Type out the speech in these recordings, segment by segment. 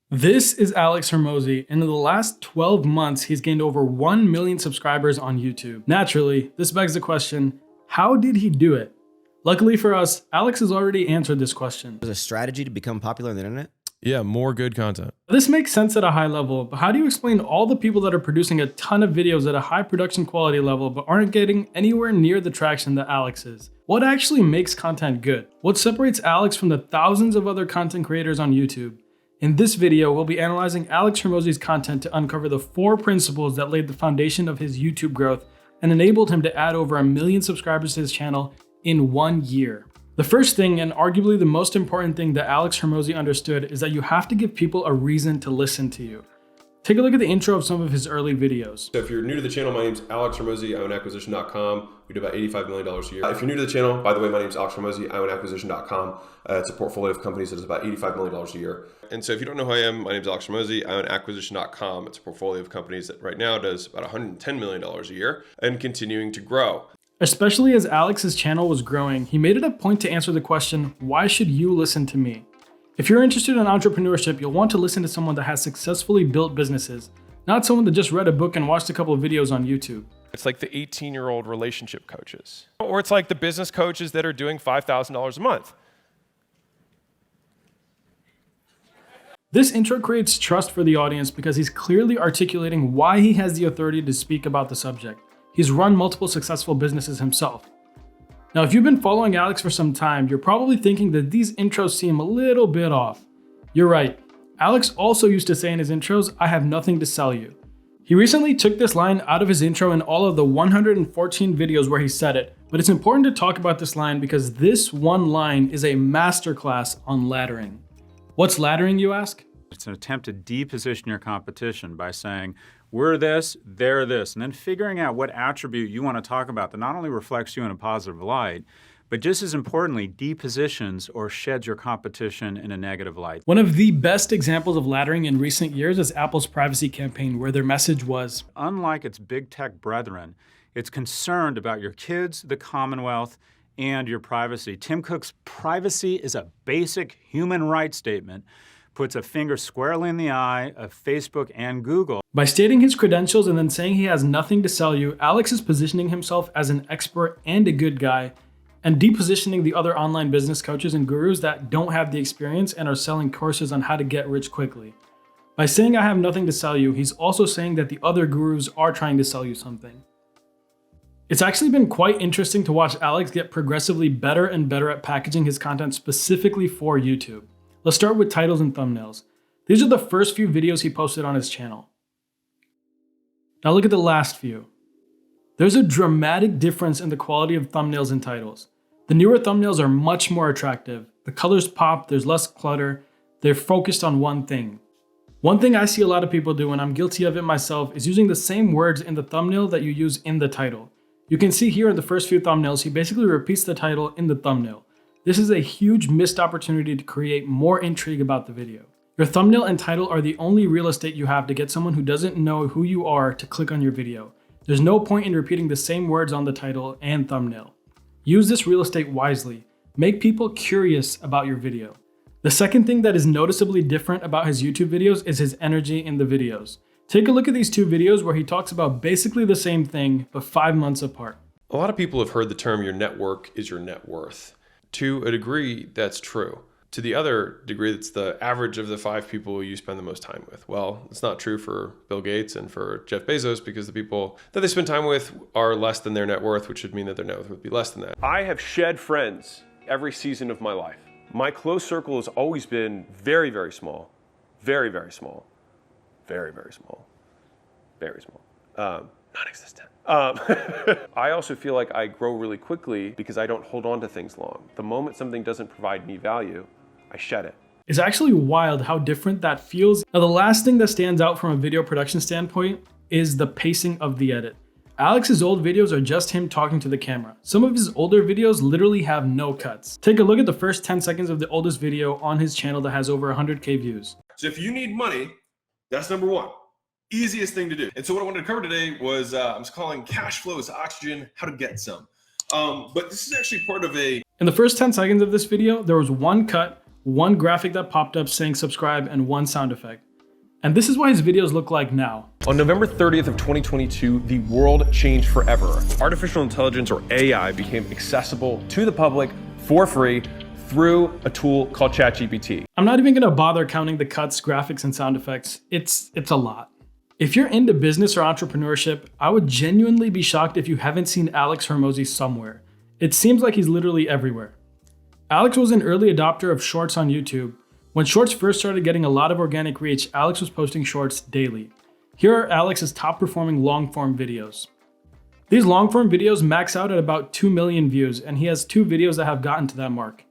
This is Alex Hormozi, and in the last 12 months, he's gained over 1 million subscribers on YouTube. Naturally, this begs the question, how did he do it? Luckily for us, Alex has already answered this question. There's a strategy to become popular on the internet? Yeah, more good content. This makes sense at a high level, but how do you explain all the people that are producing a ton of videos at a high production quality level but aren't getting anywhere near the traction that Alex is? What actually makes content good? What separates Alex from the thousands of other content creators on YouTube? In this video, we'll be analyzing Alex Hormozi's content to uncover the 4 principles that laid the foundation of his YouTube growth and enabled him to add over 1 million subscribers to his channel in 1 year. The first thing, and arguably the most important thing that Alex Hormozi understood, is that you have to give people a reason to listen to you. Take a look at the intro of some of his early videos. So if you're new to the channel, my name's Alex Hormozi. I own acquisition.com. We do about $85 million a year. If you're new to the channel, by the way, my name's Alex Hormozi. I own acquisition.com. It's a portfolio of companies that does about $85 million a year. And so if you don't know who I am, my name's Alex Hormozi. I own acquisition.com. It's a portfolio of companies that right now does about $110 million a year and continuing to grow. Especially as Alex's channel was growing, he made it a point to answer the question, why should you listen to me? If you're interested in entrepreneurship, you'll want to listen to someone that has successfully built businesses, not someone that just read a book and watched a couple of videos on YouTube. It's like the 18-year-old relationship coaches. Or it's like the business coaches that are doing $5,000 a month. This intro creates trust for the audience because he's clearly articulating why he has the authority to speak about the subject. He's run multiple successful businesses himself. Now, if you've been following Alex for some time, you're probably thinking that these intros seem a little bit off. You're right. Alex also used to say in his intros, I have nothing to sell you. He recently took this line out of his intro in all of the 114 videos where he said it, but it's important to talk about this line because this one line is a masterclass on laddering. What's laddering, you ask? It's an attempt to deposition your competition by saying, we're this, they're this, and then figuring out what attribute you want to talk about that not only reflects you in a positive light, but just as importantly, depositions or sheds your competition in a negative light. One of the best examples of laddering in recent years is Apple's privacy campaign, where their message was, unlike its big tech brethren, it's concerned about your kids, the Commonwealth, and your privacy. Tim Cook's privacy is a basic human rights statement, puts a finger squarely in the eye of Facebook and Google. By stating his credentials and then saying he has nothing to sell you, Alex is positioning himself as an expert and a good guy, and depositioning the other online business coaches and gurus that don't have the experience and are selling courses on how to get rich quickly. By saying I have nothing to sell you, he's also saying that the other gurus are trying to sell you something. It's actually been quite interesting to watch Alex get progressively better and better at packaging his content specifically for YouTube. Let's start with titles and thumbnails. These are the first few videos he posted on his channel. Now look at the last few. There's a dramatic difference in the quality of thumbnails and titles. The newer thumbnails are much more attractive. The colors pop, there's less clutter, they're focused on one thing. One thing I see a lot of people do, and I'm guilty of it myself, is using the same words in the thumbnail that you use in the title. You can see here in the first few thumbnails, he basically repeats the title in the thumbnail. This is a huge missed opportunity to create more intrigue about the video. Your thumbnail and title are the only real estate you have to get someone who doesn't know who you are to click on your video. There's no point in repeating the same words on the title and thumbnail. Use this real estate wisely. Make people curious about your video. The second thing that is noticeably different about his YouTube videos is his energy in the videos. Take a look at these 2 videos where he talks about basically the same thing, but 5 months apart. A lot of people have heard the term your network is your net worth. To a degree, that's true. To the other degree, it's the average of the 5 people you spend the most time with. Well, it's not true for Bill Gates and for Jeff Bezos because the people that they spend time with are less than their net worth, which should mean that their net worth would be less than that. I have shed friends every season of my life. My close circle has always been very, very small. Very, very small. Very, very small. Very small. Non-existent. I also feel like I grow really quickly because I don't hold on to things long. The moment something doesn't provide me value, I shed it. It's actually wild how different that feels. Now, the last thing that stands out from a video production standpoint is the pacing of the edit. Alex's old videos are just him talking to the camera. Some of his older videos literally have no cuts. Take a look at the first 10 seconds of the oldest video on his channel that has over 100K views. So if you need money, that's number 1. Easiest thing to do. And so what I wanted to cover today was I'm just calling cash flow is oxygen, how to get some. But this is actually part of In the first 10 seconds of this video, there was one cut, one graphic that popped up saying subscribe, and one sound effect. And this is what his videos look like now. On November 30th of 2022, the world changed forever. Artificial intelligence, or AI, became accessible to the public for free through a tool called ChatGPT. I'm not even gonna bother counting the cuts, graphics, and sound effects. It's a lot. If you're into business or entrepreneurship, I would genuinely be shocked if you haven't seen Alex Hormozi somewhere. It seems like he's literally everywhere. Alex was an early adopter of Shorts on YouTube. When Shorts first started getting a lot of organic reach, Alex was posting Shorts daily. Here are Alex's top performing long-form videos. These long-form videos max out at about 2 million views, and he has 2 videos that have gotten to that mark.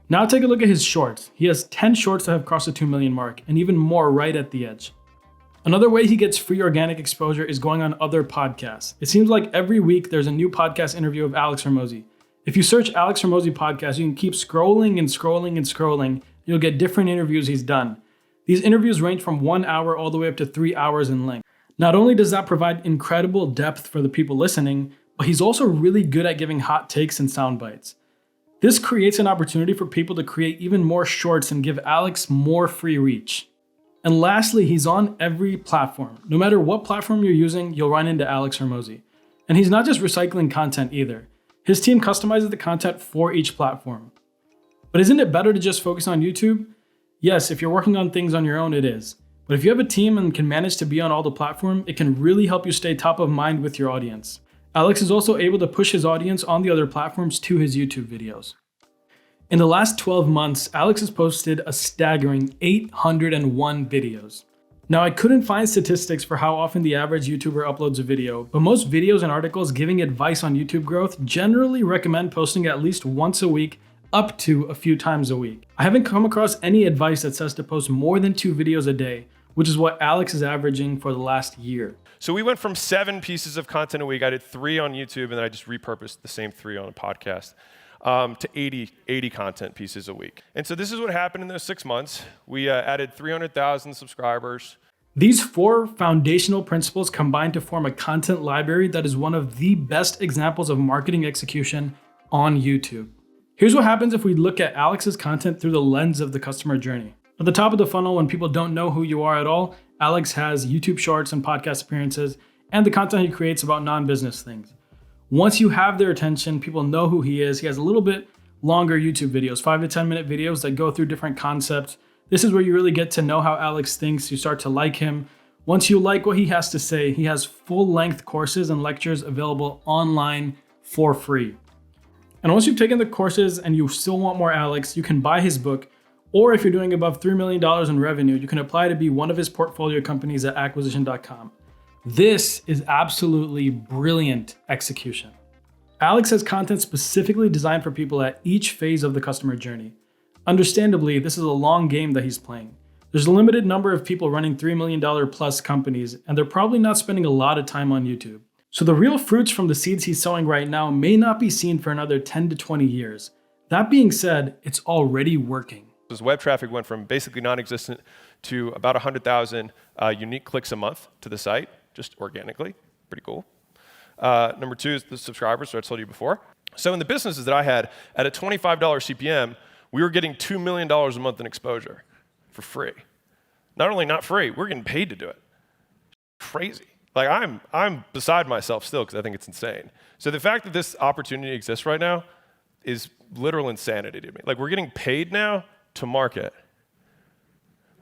Now take a look at his Shorts. He has 10 Shorts that have crossed the 2 million mark, and even more right at the edge. Another way he gets free organic exposure is going on other podcasts. It seems like every week there's a new podcast interview of Alex Hormozi. If you search Alex Hormozi podcast, you can keep scrolling and scrolling and scrolling. You'll get different interviews he's done. These interviews range from 1 hour all the way up to 3 hours in length. Not only does that provide incredible depth for the people listening, but he's also really good at giving hot takes and sound bites. This creates an opportunity for people to create even more shorts and give Alex more free reach. And lastly, he's on every platform. No matter what platform you're using, you'll run into Alex Hormozi. And he's not just recycling content either. His team customizes the content for each platform. But isn't it better to just focus on YouTube? Yes, if you're working on things on your own, it is. But if you have a team and can manage to be on all the platforms, it can really help you stay top of mind with your audience. Alex is also able to push his audience on the other platforms to his YouTube videos. In the last 12 months, Alex has posted a staggering 801 videos. Now, I couldn't find statistics for how often the average YouTuber uploads a video, but most videos and articles giving advice on YouTube growth generally recommend posting at least once a week, up to a few times a week. I haven't come across any advice that says to post more than 2 videos a day, which is what Alex is averaging for the last year. So we went from 7 pieces of content a week. I did 3 on YouTube, and then I just repurposed the same 3 on a podcast, to 80 content pieces a week. And so this is what happened in those 6 months. We added 300,000 subscribers. These 4 foundational principles combine to form a content library that is one of the best examples of marketing execution on YouTube. Here's what happens if we look at Alex's content through the lens of the customer journey. At the top of the funnel, when people don't know who you are at all, Alex has YouTube shorts and podcast appearances, and the content he creates about non-business things. Once you have their attention, people know who he is. He has a little bit longer YouTube videos, 5 to 10 minute videos that go through different concepts. This is where you really get to know how Alex thinks. You start to like him. Once you like what he has to say, he has full-length courses and lectures available online for free. And once you've taken the courses and you still want more Alex, you can buy his book, or if you're doing above $3 million in revenue, you can apply to be one of his portfolio companies at acquisition.com. This is absolutely brilliant execution. Alex has content specifically designed for people at each phase of the customer journey. Understandably, this is a long game that he's playing. There's a limited number of people running $3 million plus companies, and they're probably not spending a lot of time on YouTube. So the real fruits from the seeds he's sowing right now may not be seen for another 10 to 20 years. That being said, it's already working. His web traffic went from basically non-existent to about 100,000 unique clicks a month to the site, just organically. Pretty cool. Number 2 is the subscribers, so I told you before. So in the businesses that I had, at a $25 CPM, we were getting $2 million a month in exposure for free. Not only not free, we're getting paid to do it. Crazy. Like I'm beside myself still because I think it's insane. So the fact that this opportunity exists right now is literal insanity to me. Like we're getting paid now to market.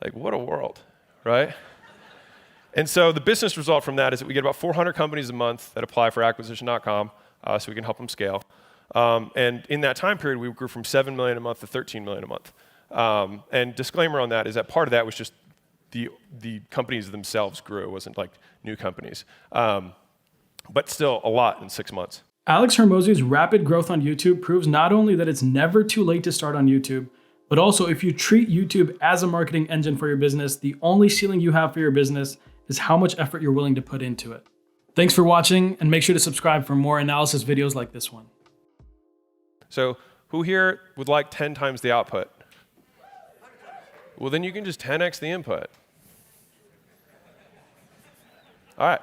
Like what a world, right? And so the business result from that is that we get about 400 companies a month that apply for acquisition.com, so we can help them scale. And in that time period, we grew from 7 million a month to 13 million a month. And disclaimer on that is that part of that was just the companies themselves grew. It wasn't like new companies. But still a lot in 6 months. Alex Hormozi's rapid growth on YouTube proves not only that it's never too late to start on YouTube, but also if you treat YouTube as a marketing engine for your business, the only ceiling you have for your business is how much effort you're willing to put into it. Thanks for watching, and make sure to subscribe for more analysis videos like this one. So who here would like 10 times the output? Well, then you can just 10x the input. All right.